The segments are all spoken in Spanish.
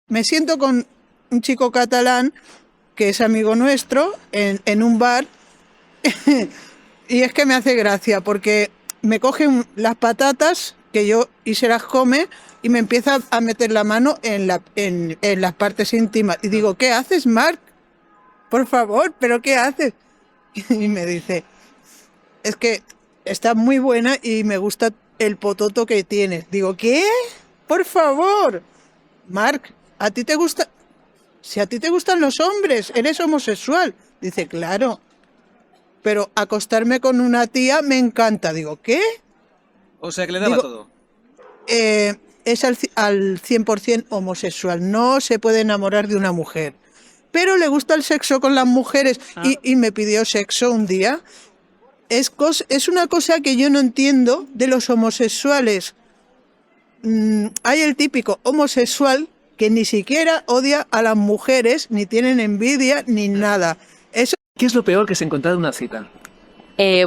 me siento con un chico catalán que es amigo nuestro en un bar y es que me hace gracia porque me cogen las patatas que yo y se las come y me empieza a meter la mano en las partes íntimas. Y digo, ¿qué haces, Marc? Por favor, ¿pero qué haces? Y me dice, es que está muy buena y me gusta el pototo que tienes. Digo, ¿qué? Por favor, Marc, ¿a ti te gusta? Si a ti te gustan los hombres, eres homosexual. Dice, claro, pero acostarme con una tía me encanta. Digo, ¿qué? O sea que le daba Digo, todo. es al 100% homosexual. No se puede enamorar de una mujer. Pero le gusta el sexo con las mujeres y me pidió sexo un día. Es una cosa que yo no entiendo de los homosexuales. Hay el típico homosexual que ni siquiera odia a las mujeres, ni tienen envidia, ni nada. Eso ¿Qué es lo peor que se encontrado en una cita?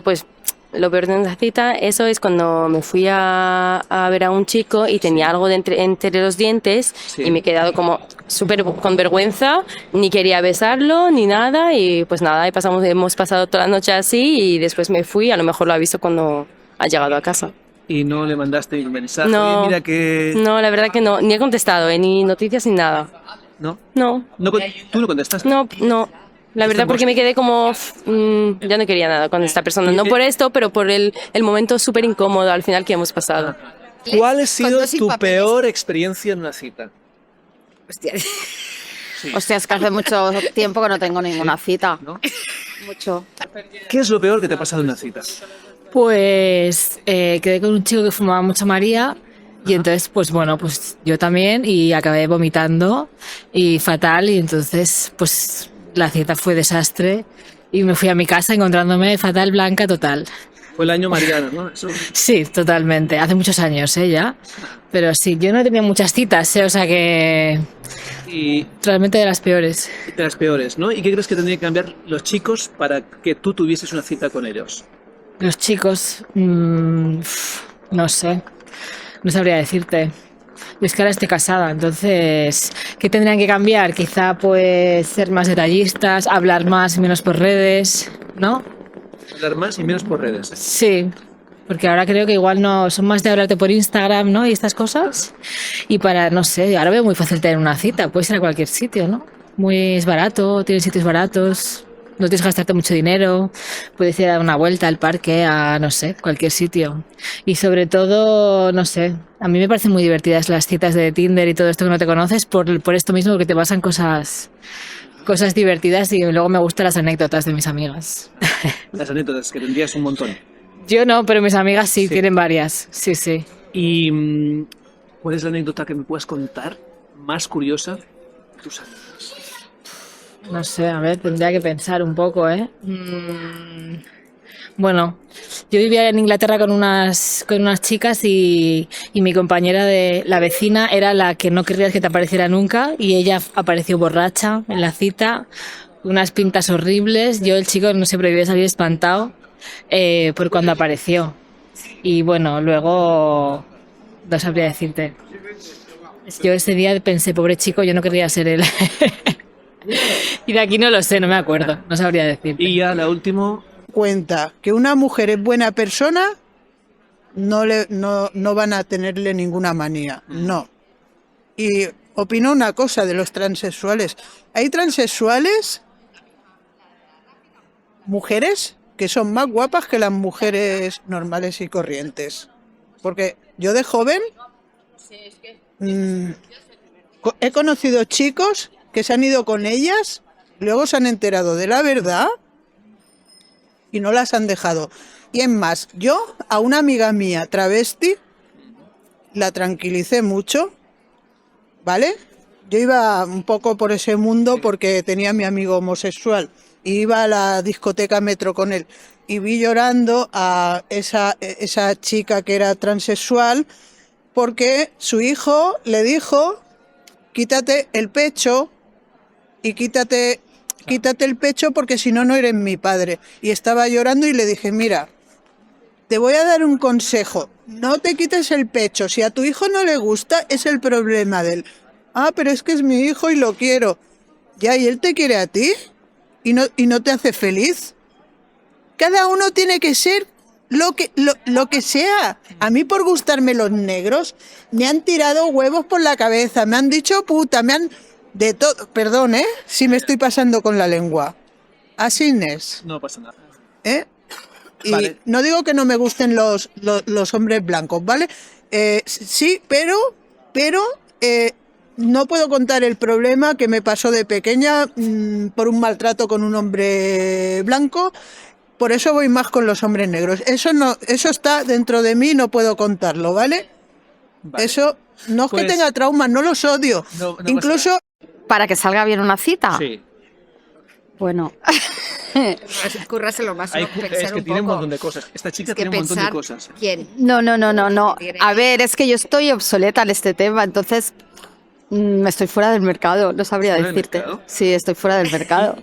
Pues lo peor de una cita, eso es cuando me fui a ver a un chico y tenía algo entre los dientes y me he quedado como súper con vergüenza, ni quería besarlo ni nada y pues nada, hemos pasado toda la noche así y después me fui, a lo mejor lo ha visto cuando ha llegado a casa. Y no le mandaste un mensaje. No, Mira que... no, la verdad que no, ni he contestado, ni noticias ni nada. ¿No? No, ¿Tú no contestaste? no. La verdad porque me quedé como, ya no quería nada con esta persona, no por esto, pero por el momento súper incómodo al final que hemos pasado. ¿Cuál ha sido dos sin tu papeles. peor experiencia en una cita? Hostia. Hostia, es que hace mucho tiempo que no tengo ninguna cita. ¿No? Mucho. ¿Qué es lo peor que te ha pasado en una cita? Pues quedé con un chico que fumaba mucha María y entonces pues bueno, pues yo también y acabé vomitando y fatal y entonces pues la cita fue desastre y me fui a mi casa encontrándome fatal, blanca, total. Fue el año Mariana, ¿no? Eso. Sí, totalmente, hace muchos años ya, pero sí, yo no he tenido muchas citas, o sea que Y realmente de las peores. de las peores, ¿no? ¿Y qué crees que tendrían que cambiar los chicos para que tú tuvieses una cita con ellos? Los chicos, no sé, no sabría decirte. Yo es que ahora estoy casada, entonces, ¿qué tendrían que cambiar? Quizá pues ser más detallistas, hablar más y menos por redes, ¿no? Hablar más y menos por redes. Sí, porque ahora creo que igual no son más de hablarte por Instagram, ¿no? Y estas cosas. Y para, no sé, ahora veo muy fácil tener una cita, puedes ir a cualquier sitio, ¿no? Es barato, tienes sitios baratos, no tienes que gastarte mucho dinero, puedes ir a dar una vuelta al parque, a, no sé, cualquier sitio. Y sobre todo, no sé, a mí me parecen muy divertidas las citas de Tinder y todo esto que no te conoces por esto mismo, que te pasan cosas divertidas y luego me gustan las anécdotas de mis amigas. Las anécdotas, que tendrías un montón. Yo no, pero mis amigas sí, tienen varias. Sí, sí. ¿Y cuál es la anécdota que me puedas contar más curiosa de tus amigos? No sé, a ver, tendría que pensar un poco, ¿eh? Bueno, yo vivía en Inglaterra con unas chicas y mi compañera de la vecina era la que no querrías que te apareciera nunca y ella apareció borracha en la cita, unas pintas horribles. Yo, el chico, no sé, pero debía salir espantado por cuando apareció. Y bueno, luego no sabría decirte. Yo ese día pensé, pobre chico, yo no querría ser él. Y de aquí no lo sé, no me acuerdo, no sabría decirte. Y ya la última, cuenta que una mujer es buena persona, no van a tenerle ninguna manía, no. Y opino una cosa de los transexuales. Hay transexuales, mujeres, que son más guapas que las mujeres normales y corrientes. Porque yo de joven he conocido chicos que se han ido con ellas, luego se han enterado de la verdad y no las han dejado. Y es más, yo a una amiga mía travesti la tranquilicé mucho, ¿vale? Yo iba un poco por ese mundo porque tenía a mi amigo homosexual y iba a la discoteca Metro con él y vi llorando a esa chica que era transexual porque su hijo le dijo: quítate el pecho y quítate el pecho porque si no, no eres mi padre. Y estaba llorando y le dije: mira, te voy a dar un consejo, no te quites el pecho, si a tu hijo no le gusta es el problema de él, Ah, pero es que es mi hijo y lo quiero. Ya, ¿y él te quiere a ti? ¿Y no te hace feliz? Cada uno tiene que ser lo que sea. A mí por gustarme los negros me han tirado huevos por la cabeza, me han dicho puta, me han... De todo, perdón, si me estoy pasando con la lengua. Así es, No pasa nada. ¿eh? Y Vale. no digo que no me gusten los hombres blancos, ¿vale? Sí, pero no puedo contar el problema que me pasó de pequeña por un maltrato con un hombre blanco. Por eso voy más con los hombres negros. Eso está dentro de mí, no puedo contarlo, ¿vale? Vale. Eso no es Pues- que tenga traumas, no los odio. No pasa Incluso Para que salga bien una cita. Sí. Bueno, Curráselo más, Hay, ¿no? es Pensar que un tiene un poco. montón de cosas. Esta chica Es que tiene un montón de pensar cosas. quién. no. A ver, es que yo estoy obsoleta en este tema, entonces estoy fuera del mercado, no sabría ¿Fuera del decirte. mercado? Sí, estoy fuera del mercado.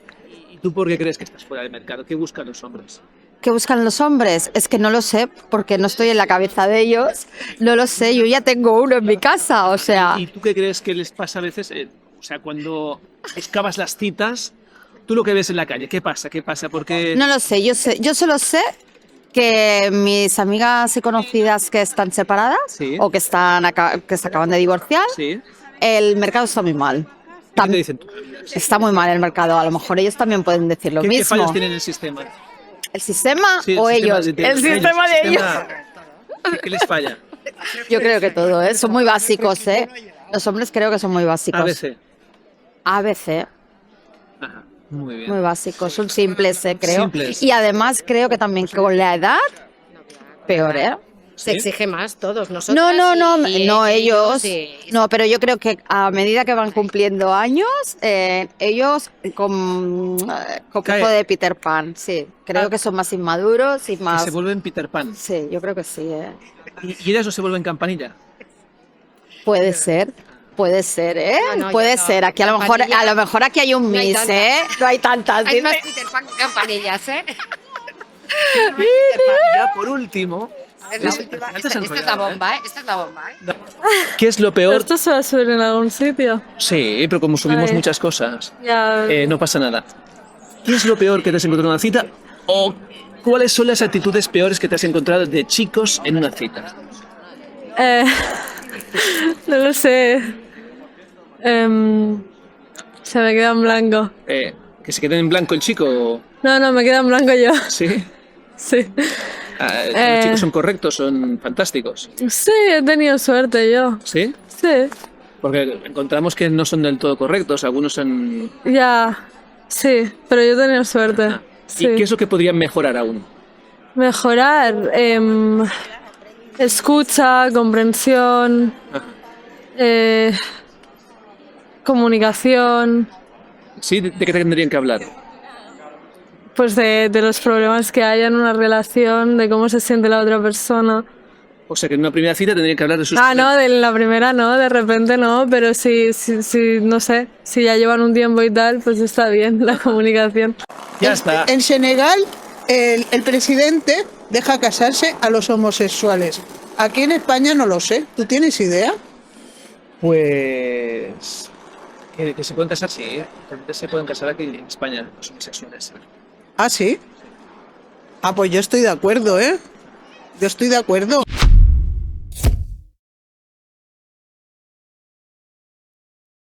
¿Y tú por qué crees que estás fuera del mercado? ¿Qué buscan los hombres? ¿Qué buscan los hombres? Es que no lo sé, porque no estoy en la cabeza de ellos. No lo sé, yo ya tengo uno en mi casa, o sea... ¿Y tú qué crees que les pasa a veces? O sea, cuando buscabas las citas, tú lo que ves en la calle, ¿qué pasa? ¿Qué pasa? Porque... No lo sé, yo solo sé que mis amigas y conocidas que están separadas Sí. o que se acaban de divorciar, Sí. el mercado está muy mal. ¿Qué te dicen tú? Está muy mal el mercado, a lo mejor ellos también pueden decir lo ¿Qué mismo. fallos tienen el sistema? ¿El sistema Sí, el o sistema ellos? de El sistema de ellos. ¿Qué les falla? Yo creo que todo, ¿eh? Son muy básicos, ¿eh? Los hombres creo que son muy básicos. A veces. ABC, Ajá, muy bien. muy básicos, son simples, creo. Simples. Y además creo que también que con la edad, peor, ¿eh? Se exige más todos nosotros. No, ellos. No, pero yo creo que a medida que van cumpliendo años, ellos con un Cae. poco de Peter Pan, sí. Creo que son más inmaduros y Que más... se vuelven Peter Pan. Sí, yo creo que sí, ¿eh? ¿Y ellas no se vuelven campanilla? Puede ser, ¿eh? No, Puede ya no. ser. Aquí a lo mejor aquí hay un No hay Miss, tantas. ¿eh? No hay tantas. Hay dime. más Peter Pan que campanillas, ¿eh? Ya por último, Es la Es- última. antes Esta es la enrollado, bomba, ¿eh? Esta es la bomba, ¿eh? ¿qué es lo peor? ¿Esto se va a subir en algún sitio? Sí, pero como subimos Ay. muchas cosas, Ya. no pasa nada. ¿Qué es lo peor que te has encontrado en una cita? ¿O cuáles son las actitudes peores que te has encontrado de chicos en una cita? Eh, no lo sé. Se me queda en blanco. ¿Que se quede en blanco el chico? No, me queda en blanco yo. ¿Sí? Sí. ¿Los chicos son correctos? ¿Son fantásticos? Sí, he tenido suerte yo. ¿Sí? Sí. Porque encontramos que no son del todo correctos, algunos son... Ya. Sí, pero yo he tenido suerte. Sí. ¿Y qué es lo que podrían mejorar aún? Mejorar. Escucha, comprensión. Comunicación. ¿Sí? ¿De qué tendrían que hablar? Pues de los problemas que hay en una relación, de cómo se siente la otra persona. O sea, que en una primera cita tendrían que hablar de sus... No, de la primera no, de repente no, pero si, no sé, si ya llevan un tiempo y tal, pues está bien la comunicación. Ya está. en Senegal el presidente deja casarse a los homosexuales. Aquí en España no lo sé. ¿Tú tienes idea? Pues... Que se pueden casar, sí. Realmente se pueden casar aquí en España, los homosexuales. ¿Ah, sí? Ah, pues yo estoy de acuerdo, ¿eh? Yo estoy de acuerdo.